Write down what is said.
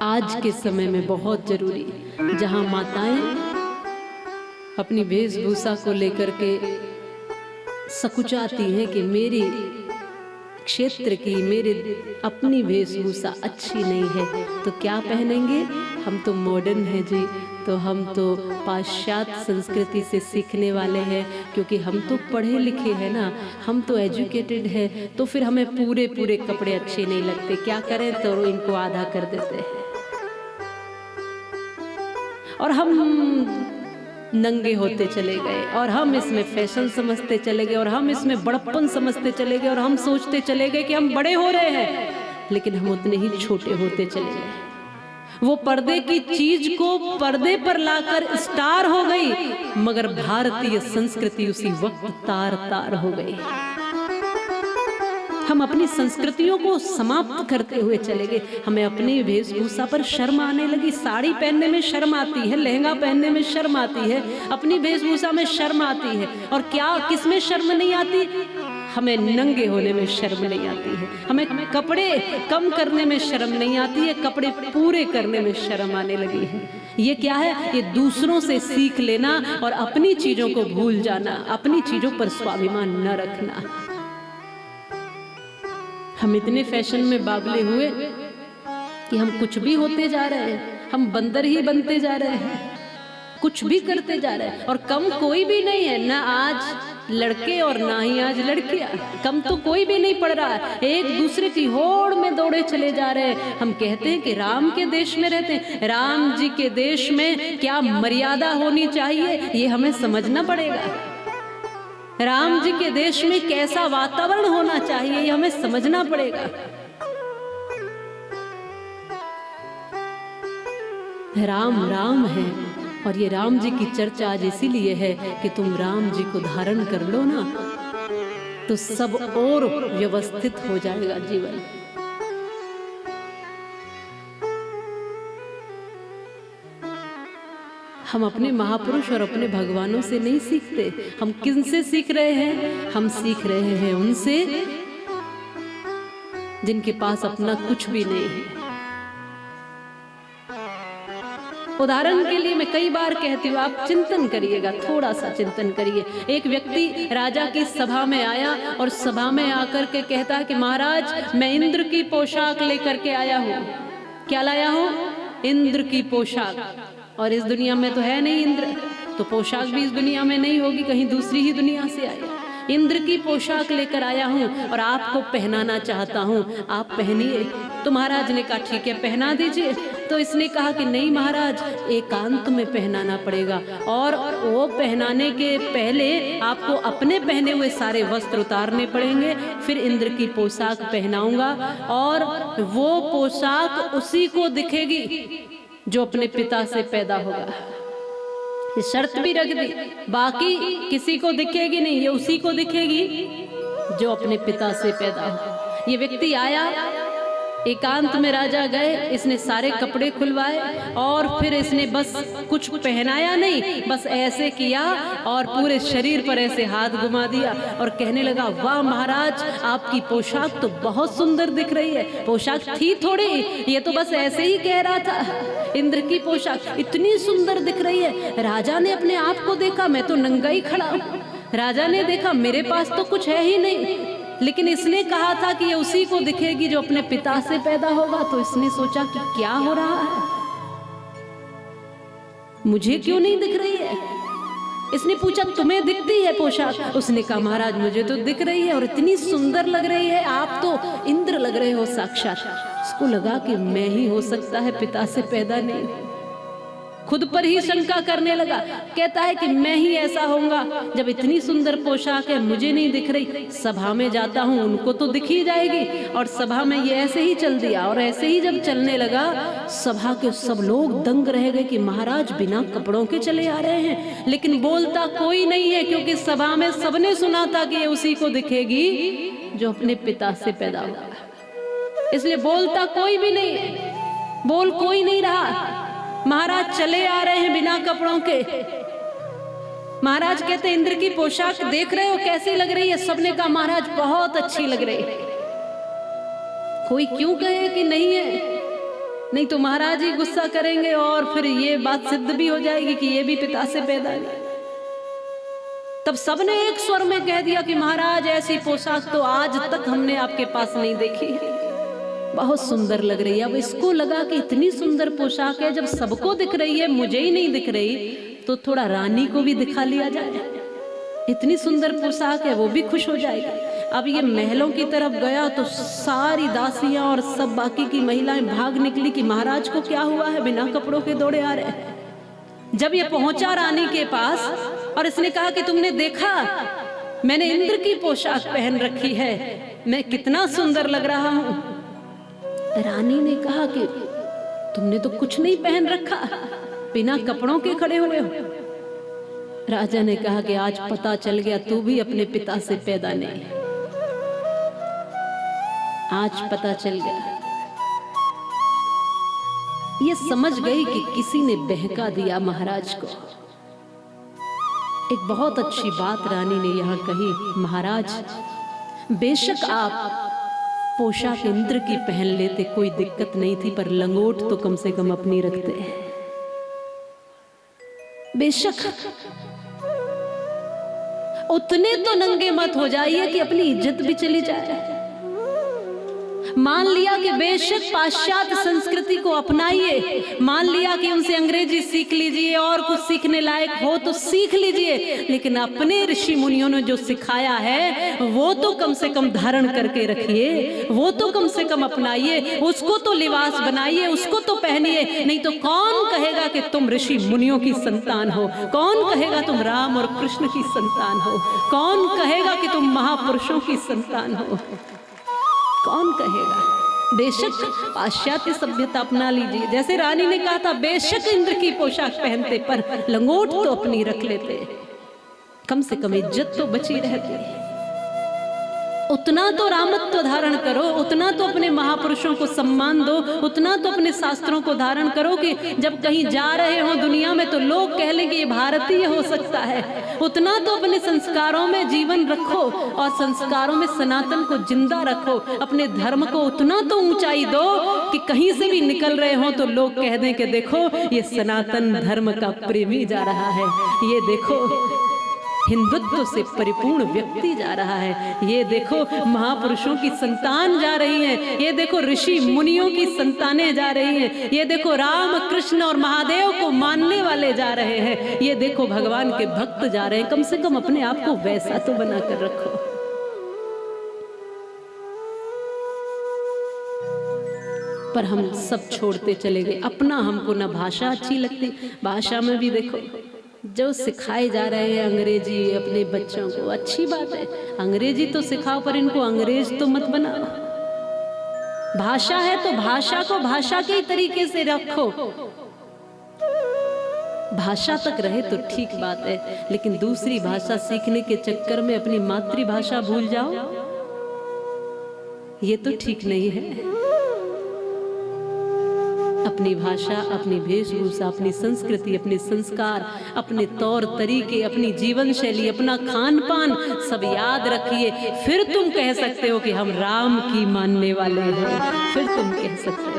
आज के समय में बहुत जरूरी, जहां माताएं अपनी वेशभूषा को लेकर के सकुचाती हैं कि मेरी क्षेत्र की मेरे अपनी वेशभूषा अच्छी नहीं है, तो क्या पहनेंगे? हम तो मॉडर्न हैं जी, तो हम तो पाश्चात्य संस्कृति से सीखने वाले हैं, क्योंकि हम तो पढ़े लिखे हैं ना, हम तो एजुकेटेड हैं, तो फिर हमें पूरे पूरे कपड़े अच्छे नहीं लगते। क्या करें, तो इनको आधा कर देते हैं और हम नंगे होते चले गए, और हम इसमें फैशन समझते चले गए, और हम इसमें बड़प्पन समझते चले गए, और हम सोचते चले गए कि हम बड़े हो रहे हैं, लेकिन हम उतने ही छोटे होते चले गए। वो पर्दे की चीज को पर्दे पर लाकर स्टार हो गई, मगर भारतीय संस्कृति उसी वक्त तार तार हो गई। हम अपनी संस्कृतियों को समाप्त करते हुए चले गए। हमें अपनी वेशभूषा पर शर्म आने लगी। साड़ी पहनने में शर्म आती है, लहंगा पहनने में शर्म आती है, अपनी वेशभूषा में शर्म आती है। और क्या किसमें शर्म नहीं आती? हमें नंगे होने में शर्म नहीं आती है, हमें कपड़े कम करने में शर्म नहीं आती है, कपड़े पूरे करने में शर्म आने लगी है। ये क्या है? ये दूसरों से सीख लेना और अपनी चीजों को भूल जाना, अपनी चीजों पर स्वाभिमान न रखना। हम इतने फैशन में बावले हुए कि हम कुछ भी होते जा रहे हैं, हम बंदर ही बनते जा रहे हैं, कुछ भी करते जा रहे हैं। और कम कोई भी नहीं है, ना आज लड़के और ना ही आज लड़कियां, कम तो कोई भी नहीं पड़ रहा है। एक दूसरे की होड़ में दौड़े चले जा रहे हैं। हम कहते हैं कि राम के देश में रहते हैं, राम जी के देश में क्या मर्यादा होनी चाहिए, ये हमें समझना पड़ेगा। राम जी के देश में कैसा वातावरण होना चाहिए, ये हमें समझना पड़ेगा। राम राम है, और ये राम जी की चर्चा आज इसीलिए है कि तुम राम जी को धारण कर लो ना, तो सब और व्यवस्थित हो जाएगा जीवन। हम अपने महापुरुष और अपने भगवानों से नहीं सीखते। हम किन से सीख रहे हैं? हम सीख रहे हैं उनसे जिनके पास अपना कुछ भी नहीं है। उदाहरण के लिए मैं कई बार कहती हूँ, आप चिंतन करिएगा, थोड़ा सा चिंतन करिए। एक व्यक्ति राजा की सभा में आया और सभा में आकर के कहता है कि महाराज, मैं इंद्र की पोशाक लेकर के आया हूँ। क्या लाया हूँ? इंद्र की पोशाक। और इस दुनिया में तो है नहीं इंद्र, तो पोशाक भी इस दुनिया में नहीं होगी, कहीं दूसरी ही दुनिया से आई। इंद्र की पोशाक लेकर आया हूँ और आपको पहनाना चाहता हूँ, आप पहनिए। तो महाराज ने कहा ठीक है, पहना दीजिए। तो इसने कहा कि नहीं महाराज, एकांत में पहनाना पड़ेगा, और वो पहनाने के पहले आपको अपने पहने हुए सारे वस्त्र उतारने पड़ेंगे, फिर इंद्र की पोशाक पहनाऊंगा, और वो पोशाक उसी को दिखेगी जो अपने पिता से पैदा होगा। ये शर्त भी रख दी, बाकी किसी को दिखेगी नहीं, ये उसी को दिखेगी जो अपने पिता से पैदा हो। ये व्यक्ति आया, एकांत में राजा गए, इसने सारे कपड़े खुलवाए, और फिर इसने बस कुछ पहनाया नहीं, बस ऐसे किया और पूरे शरीर पर ऐसे हाथ घुमा दिया और कहने लगा, वाह महाराज, आपकी पोशाक तो बहुत सुंदर दिख रही है। पोशाक थी थोड़ी, ये तो बस ऐसे ही कह रहा था। इंद्र की पोशाक इतनी सुंदर दिख रही है। राजा ने अपने आप को देखा, मैं तो नंगा ही खड़ा हूं। राजा ने देखा, मेरे पास तो कुछ है ही नहीं, लेकिन इसने कहा था कि ये उसी को दिखेगी जो अपने पिता से पैदा होगा। तो इसने सोचा कि क्या हो रहा है, मुझे क्यों नहीं दिख रही है? इसने पूछा, तुम्हें दिखती है पोशाक? उसने कहा, महाराज मुझे तो दिख रही है, और इतनी सुंदर लग रही है, आप तो इंद्र लग रहे हो साक्षात। उसको लगा कि मैं ही हो सकता है, पिता से पैदा नहीं। खुद पर ही शंका करने लगा, कहता है कि मैं ही ऐसा होऊंगा, जब इतनी सुंदर पोशाक है मुझे नहीं दिख रही। सभा में जाता हूँ, उनको तो दिख ही जाएगी। और सभा में ये ऐसे ही चल दिया, और ऐसे ही जब चलने लगा, सभा के सब लोग दंग रह गए कि महाराज बिना कपड़ों के चले आ रहे हैं। लेकिन बोलता कोई नहीं है, क्योंकि सभा में सबने सुना था कि ये उसी को दिखेगी जो अपने पिता से पैदा हुआ, इसलिए बोलता कोई भी नहीं है, बोल कोई नहीं रहा। महाराज चले आ रहे हैं बिना कपड़ों के। महाराज कहते, इंद्र की पोशाक देख रहे हो कैसी लग रही है? सबने कहा, महाराज बहुत अच्छी लग रही है। कोई क्यों कहे कि नहीं है? नहीं तो महाराज ही गुस्सा करेंगे और फिर ये बात सिद्ध भी हो जाएगी कि ये भी पिता से पैदा नहीं। तब सबने एक स्वर में कह दिया कि महाराज ऐसी पोशाक तो आज तक हमने आपके पास नहीं देखी है, बहुत सुंदर लग रही है। अब इसको लगा कि इतनी सुंदर पोशाक है, जब सबको दिख रही है मुझे ही नहीं दिख रही, तो थोड़ा रानी को भी दिखा लिया जाए। इतनी सुंदर पोशाक है, वो भी खुश हो जाएगी। अब ये महलों की तरफ गया तो सारी दासियां और सब बाकी की महिलाएं भाग निकली कि महाराज को क्या हुआ है, बिना कपड़ों के दौड़े आ रहे हैं। जब ये पहुंचा रानी के पास और इसने कहा कि तुमने देखा मैंने इंद्र की पोशाक पहन रखी है, मैं कितना सुंदर लग रहा हूं। रानी ने कहा कि तुमने तो कुछ नहीं पहन रखा, बिना कपड़ों के खड़े हुए हो। राजा ने कहा कि आज पता चल गया तू भी अपने पिता से पैदा नहीं, आज पता चल गया। ये समझ गई कि किसी ने बहका दिया महाराज को। एक बहुत अच्छी बात रानी ने यहां कही, महाराज बेशक आप पोशाक इंद्र की पहन लेते, कोई दिक्कत नहीं थी, पर लंगोट तो कम से कम अपनी रखते। बेशक उतने तो नंगे मत हो जाइए कि अपनी इज्जत भी चली जाए। मान लिया कि बेशक पाश्चात्य संस्कृति को अपनाइए, मान लिया कि उनसे अंग्रेजी सीख लीजिए और कुछ सीखने लायक हो तो सीख लीजिए, लेकिन अपने ऋषि मुनियों ने जो सिखाया है वो तो कम से कम धारण करके रखिए, वो तो कम से कम अपनाइए, उसको तो लिबास बनाइए, उसको तो पहनिए। नहीं तो कौन कहेगा कि तुम ऋषि मुनियों की संतान हो, कौन कहेगा तुम राम और कृष्ण की संतान हो, कौन कहेगा कि तुम महापुरुषों की संतान हो, कौन कहेगा। बेशक पाश्चात्य सभ्यता अपना लीजिए, जैसे रानी ने कहा था बेशक इंद्र की पोशाक पहनते पर लंगोट तो अपनी रख लेते, कम से कम इज्जत तो बची रहती। उतना तो रामत्व धारण करो, उतना तो अपने महापुरुषों को सम्मान दो, उतना तो अपने शास्त्रों को धारण करो कि जब कहीं जा रहे हो दुनिया में तो लोग कह लें कि ये भारतीय हो सकता है। उतना तो अपने संस्कारों में जीवन रखो और संस्कारों में सनातन को जिंदा रखो, अपने धर्म को उतना तो ऊंचाई दो कि कहीं से भी निकल रहे हो तो लोग कह दें कि देखो ये सनातन धर्म का प्रेमी जा रहा है, ये देखो हिंदुत्व से परिपूर्ण व्यक्ति जा रहा है, ये देखो महापुरुषों की संतान जा रही है, ये देखो ऋषि मुनियों की संतानें जा रही हैं, ये देखो राम कृष्ण और महादेव को मानने वाले जा रहे हैं, ये देखो भगवान के भक्त जा रहे हैं। कम से कम अपने आप को वैसा तो बना कर रखो। पर हम सब छोड़ते चले गए अपना, हमको ना भाषा अच्छी लगती, भाषा में भी देखो जो सिखाए जा रहे हैं अंग्रेजी अपने बच्चों को, अच्छी बात है अंग्रेजी तो सिखाओ, पर इनको अंग्रेज तो मत बनाओ। भाषा है तो भाषा को भाषा के ही तरीके से रखो, भाषा तक रहे तो ठीक बात है, लेकिन दूसरी भाषा सीखने के चक्कर में अपनी मातृभाषा भूल जाओ, ये तो ठीक नहीं है। अपनी भाषा, अपनी वेशभूषा, अपनी संस्कृति, अपने संस्कार, अपने तौर तरीके, अपनी जीवन शैली, अपना खान पान सब याद रखिए, फिर तुम कह सकते हो कि हम राम की मानने वाले हैं, फिर तुम कह सकते हो।